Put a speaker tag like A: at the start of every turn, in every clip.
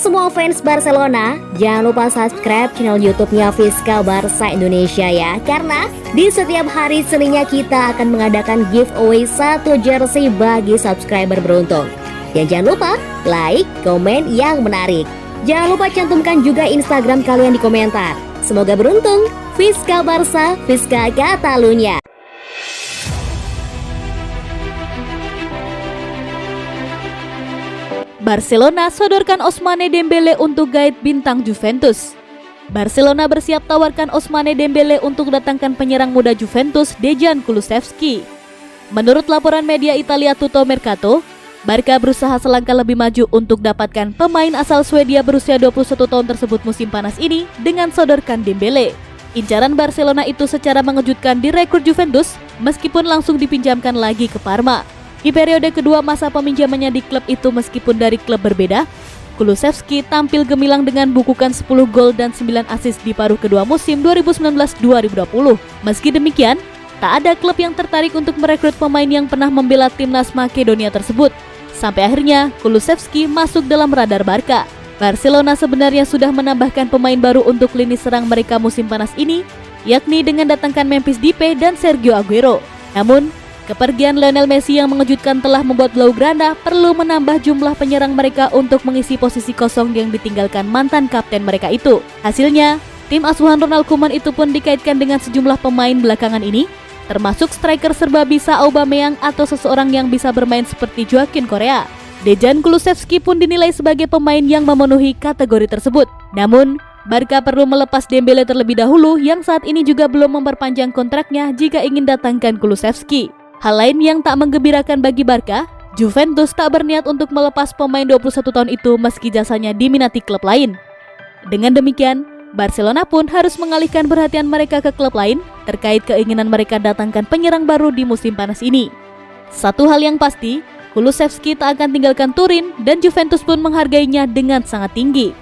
A: semua fans Barcelona, jangan lupa subscribe channel YouTube-nya Fiska Barca Indonesia ya. Karena di setiap hari Seninnya kita akan mengadakan giveaway 1 jersey bagi subscriber beruntung. Dan jangan lupa like, komen yang menarik. Jangan lupa cantumkan juga Instagram kalian di komentar. Semoga beruntung. Fiska Barca, Fiska Catalunya.
B: Barcelona sodorkan Ousmane Dembele untuk gaet bintang Juventus. Barcelona bersiap tawarkan Ousmane Dembele untuk datangkan penyerang muda Juventus Dejan Kulusevski. Menurut laporan media Italia Tutto Mercato, Barca berusaha selangkah lebih maju untuk dapatkan pemain asal Swedia berusia 21 tahun tersebut musim panas ini dengan sodorkan Dembele. Incaran Barcelona itu secara mengejutkan direkrut Juventus meskipun langsung dipinjamkan lagi ke Parma. Di periode kedua masa peminjamannya di klub itu meskipun dari klub berbeda, Kulusevski tampil gemilang dengan bukukan 10 gol dan 9 assist di paruh kedua musim 2019-2020. Meski demikian, tak ada klub yang tertarik untuk merekrut pemain yang pernah membela timnas Makedonia tersebut. Sampai akhirnya Kulusevski masuk dalam radar Barca. Barcelona sebenarnya sudah menambahkan pemain baru untuk lini serang mereka musim panas ini, yakni dengan datangkan Memphis Depay dan Sergio Aguero. Namun, kepergian Lionel Messi yang mengejutkan telah membuat Blaugrana perlu menambah jumlah penyerang mereka untuk mengisi posisi kosong yang ditinggalkan mantan kapten mereka itu. Hasilnya, tim asuhan Ronald Koeman itu pun dikaitkan dengan sejumlah pemain belakangan ini, termasuk striker serba bisa Aubameyang atau seseorang yang bisa bermain seperti Joaquin Correa. Dejan Kulusevski pun dinilai sebagai pemain yang memenuhi kategori tersebut. Namun, Barca perlu melepas Dembele terlebih dahulu yang saat ini juga belum memperpanjang kontraknya jika ingin datangkan Kulusevski. Hal lain yang tak menggembirakan bagi Barca, Juventus tak berniat untuk melepas pemain 21 tahun itu meski jasanya diminati klub lain. Dengan demikian, Barcelona pun harus mengalihkan perhatian mereka ke klub lain terkait keinginan mereka datangkan penyerang baru di musim panas ini. Satu hal yang pasti, Kulusevski tak akan tinggalkan Turin dan Juventus pun menghargainya dengan sangat tinggi.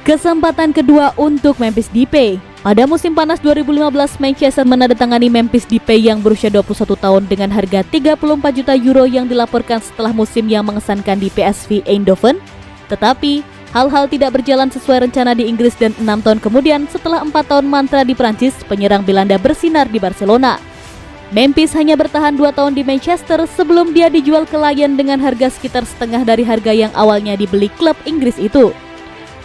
B: Kesempatan kedua untuk Memphis Depay. Pada musim panas 2015, Manchester menandatangani Memphis Depay yang berusia 21 tahun dengan harga 34 juta euro yang dilaporkan setelah musim yang mengesankan di PSV Eindhoven. Tetapi, hal-hal tidak berjalan sesuai rencana di Inggris dan 6 tahun kemudian setelah 4 tahun mantra di Prancis, penyerang Belanda bersinar di Barcelona. Memphis hanya bertahan 2 tahun di Manchester sebelum dia dijual ke Lyon dengan harga sekitar setengah dari harga yang awalnya dibeli klub Inggris itu.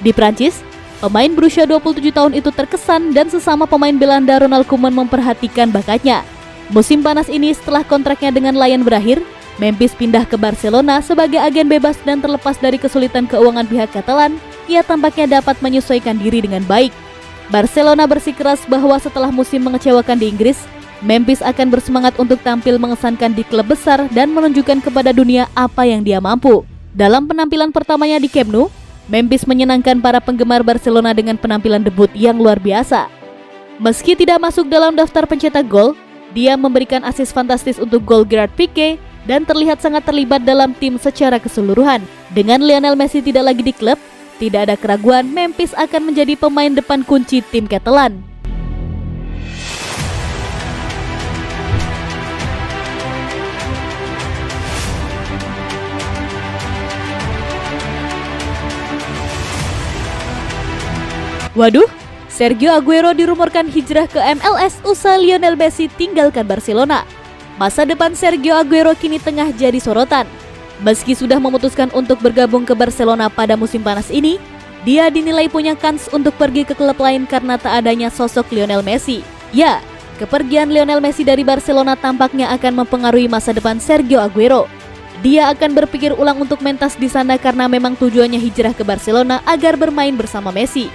B: Di Prancis, pemain berusia 27 tahun itu terkesan dan sesama pemain Belanda Ronald Koeman memperhatikan bakatnya. Musim panas ini setelah kontraknya dengan Lyon berakhir, Memphis pindah ke Barcelona sebagai agen bebas dan terlepas dari kesulitan keuangan pihak Catalan, ia tampaknya dapat menyesuaikan diri dengan baik. Barcelona bersikeras bahwa setelah musim mengecewakan di Inggris, Memphis akan bersemangat untuk tampil mengesankan di klub besar dan menunjukkan kepada dunia apa yang dia mampu. Dalam penampilan pertamanya di Camp Nou, Memphis menyenangkan para penggemar Barcelona dengan penampilan debut yang luar biasa. Meski tidak masuk dalam daftar pencetak gol, dia memberikan assist fantastis untuk gol Gerard Pique dan terlihat sangat terlibat dalam tim secara keseluruhan. Dengan Lionel Messi tidak lagi di klub, tidak ada keraguan Memphis akan menjadi pemain depan kunci tim Catalan. Waduh, Sergio Aguero dirumorkan hijrah ke MLS usai Lionel Messi tinggalkan Barcelona. Masa depan Sergio Aguero kini tengah jadi sorotan. Meski sudah memutuskan untuk bergabung ke Barcelona pada musim panas ini, dia dinilai punya kans untuk pergi ke klub lain karena tak adanya sosok Lionel Messi. Ya, kepergian Lionel Messi dari Barcelona tampaknya akan mempengaruhi masa depan Sergio Aguero. Dia akan berpikir ulang untuk mentas di sana karena memang tujuannya hijrah ke Barcelona agar bermain bersama Messi.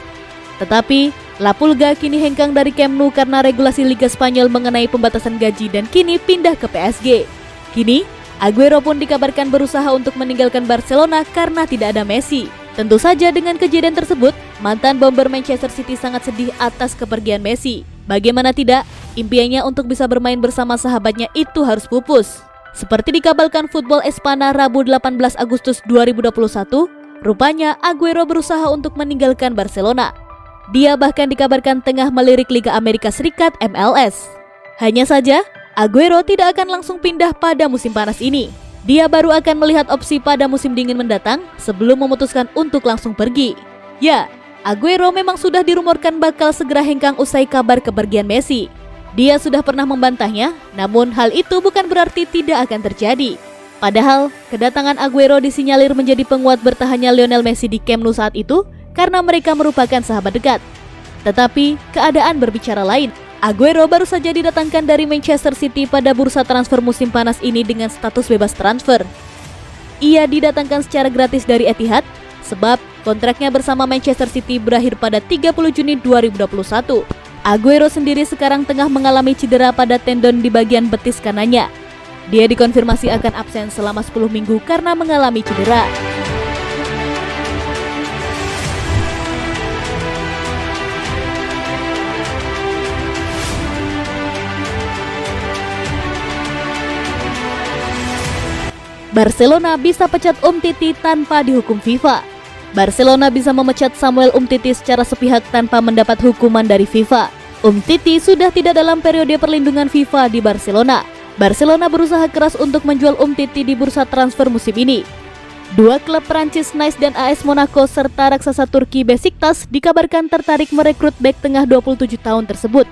B: Tetapi, La Pulga kini hengkang dari Camp Nou karena regulasi Liga Spanyol mengenai pembatasan gaji dan kini pindah ke PSG. Kini, Aguero pun dikabarkan berusaha untuk meninggalkan Barcelona karena tidak ada Messi. Tentu saja dengan kejadian tersebut, mantan bomber Manchester City sangat sedih atas kepergian Messi. Bagaimana tidak, impiannya untuk bisa bermain bersama sahabatnya itu harus pupus. Seperti dikabarkan Football Espana Rabu 18 Agustus 2021, rupanya Aguero berusaha untuk meninggalkan Barcelona. Dia bahkan dikabarkan tengah melirik Liga Amerika Serikat MLS. Hanya saja, Aguero tidak akan langsung pindah pada musim panas ini. Dia baru akan melihat opsi pada musim dingin mendatang sebelum memutuskan untuk langsung pergi. Ya, Aguero memang sudah dirumorkan bakal segera hengkang usai kabar kepergian Messi. Dia sudah pernah membantahnya, namun hal itu bukan berarti tidak akan terjadi. Padahal, kedatangan Aguero disinyalir menjadi penguat bertahannya Lionel Messi di Camp Nou saat itu karena mereka merupakan sahabat dekat. Tetapi, keadaan berbicara lain. Aguero baru saja didatangkan dari Manchester City pada bursa transfer musim panas ini dengan status bebas transfer. Ia didatangkan secara gratis dari Etihad, sebab kontraknya bersama Manchester City berakhir pada 30 Juni 2021. Aguero sendiri sekarang tengah mengalami cedera pada tendon di bagian betis kanannya. Dia dikonfirmasi akan absen selama 10 minggu karena mengalami cedera. Barcelona bisa pecat Umtiti tanpa dihukum FIFA. Barcelona bisa memecat Samuel Umtiti secara sepihak tanpa mendapat hukuman dari FIFA. Umtiti sudah tidak dalam periode perlindungan FIFA di Barcelona. Barcelona berusaha keras untuk menjual Umtiti di bursa transfer musim ini. Dua klub Prancis Nice dan AS Monaco serta raksasa Turki Besiktas dikabarkan tertarik merekrut bek tengah 27 tahun tersebut.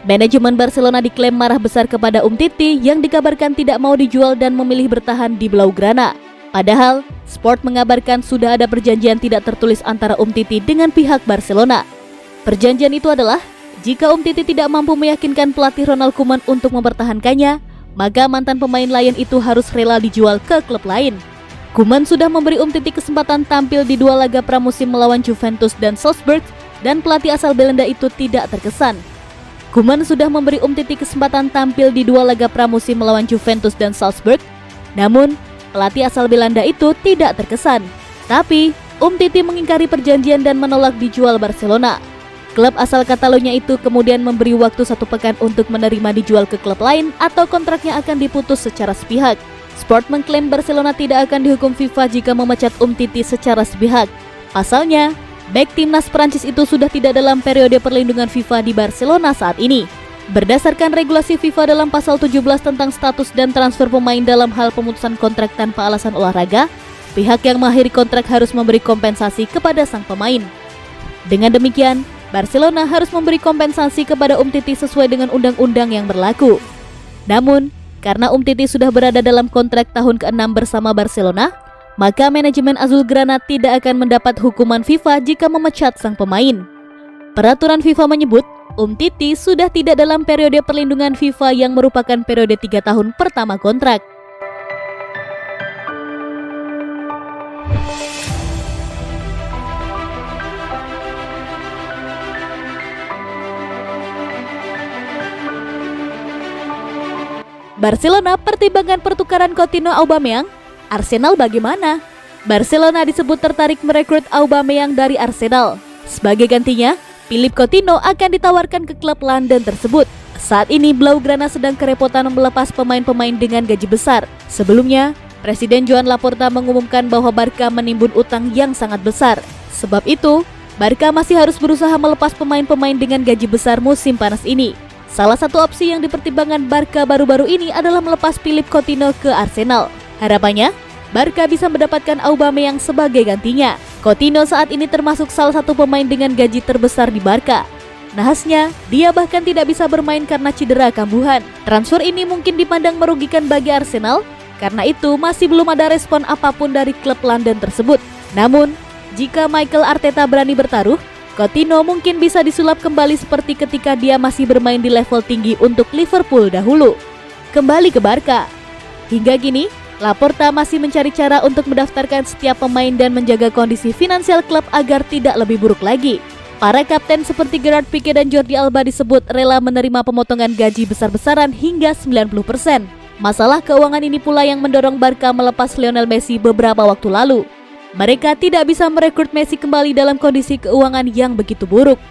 B: Manajemen Barcelona diklaim marah besar kepada Umtiti yang dikabarkan tidak mau dijual dan memilih bertahan di Blaugrana. Padahal, Sport mengabarkan sudah ada perjanjian tidak tertulis antara Umtiti dengan pihak Barcelona. Perjanjian itu adalah, jika Umtiti tidak mampu meyakinkan pelatih Ronald Koeman untuk mempertahankannya, maka mantan pemain lain itu harus rela dijual ke klub lain. Koeman sudah memberi Umtiti kesempatan tampil di 2 laga pramusim melawan Juventus dan Salzburg, dan pelatih asal Belanda itu tidak terkesan. Koeman sudah memberi Umtiti kesempatan tampil di 2 laga pramusim melawan Juventus dan Salzburg, namun pelatih asal Belanda itu tidak terkesan. Tapi, Umtiti mengingkari perjanjian dan menolak dijual Barcelona. Klub asal Catalonia itu kemudian memberi waktu 1 pekan untuk menerima dijual ke klub lain atau kontraknya akan diputus secara sepihak. Sport mengklaim Barcelona tidak akan dihukum FIFA jika memecat Umtiti secara sepihak. Pasalnya, bek timnas Prancis itu sudah tidak dalam periode perlindungan FIFA di Barcelona saat ini. Berdasarkan regulasi FIFA dalam pasal 17 tentang status dan transfer pemain dalam hal pemutusan kontrak tanpa alasan olahraga, pihak yang mengakhiri kontrak harus memberi kompensasi kepada sang pemain. Dengan demikian, Barcelona harus memberi kompensasi kepada Umtiti sesuai dengan undang-undang yang berlaku. Namun, karena Umtiti sudah berada dalam kontrak tahun ke-6 bersama Barcelona, maka manajemen Azulgrana tidak akan mendapat hukuman FIFA jika memecat sang pemain. Peraturan FIFA menyebut, Umtiti sudah tidak dalam periode perlindungan FIFA yang merupakan periode 3 tahun pertama kontrak. Barcelona pertimbangan pertukaran Coutinho Aubameyang. Arsenal bagaimana? Barcelona disebut tertarik merekrut Aubameyang dari Arsenal. Sebagai gantinya, Philippe Coutinho akan ditawarkan ke klub London tersebut. Saat ini Blaugrana sedang kerepotan melepas pemain-pemain dengan gaji besar. Sebelumnya, Presiden Joan Laporta mengumumkan bahwa Barca menimbun utang yang sangat besar. Sebab itu, Barca masih harus berusaha melepas pemain-pemain dengan gaji besar musim panas ini. Salah satu opsi yang dipertimbangkan Barca baru-baru ini adalah melepas Philippe Coutinho ke Arsenal. Harapannya, Barca bisa mendapatkan Aubameyang sebagai gantinya. Coutinho saat ini termasuk salah satu pemain dengan gaji terbesar di Barca. Nahasnya, dia bahkan tidak bisa bermain karena cedera kambuhan. Transfer ini mungkin dipandang merugikan bagi Arsenal, karena itu masih belum ada respon apapun dari klub London tersebut. Namun, jika Mikel Arteta berani bertaruh, Coutinho mungkin bisa disulap kembali seperti ketika dia masih bermain di level tinggi untuk Liverpool dahulu. Kembali ke Barca. Hingga kini, Laporta masih mencari cara untuk mendaftarkan setiap pemain dan menjaga kondisi finansial klub agar tidak lebih buruk lagi. Para kapten seperti Gerard Pique dan Jordi Alba disebut rela menerima pemotongan gaji besar-besaran hingga 90%. Masalah keuangan ini pula yang mendorong Barca melepas Lionel Messi beberapa waktu lalu. Mereka tidak bisa merekrut Messi kembali dalam kondisi keuangan yang begitu buruk.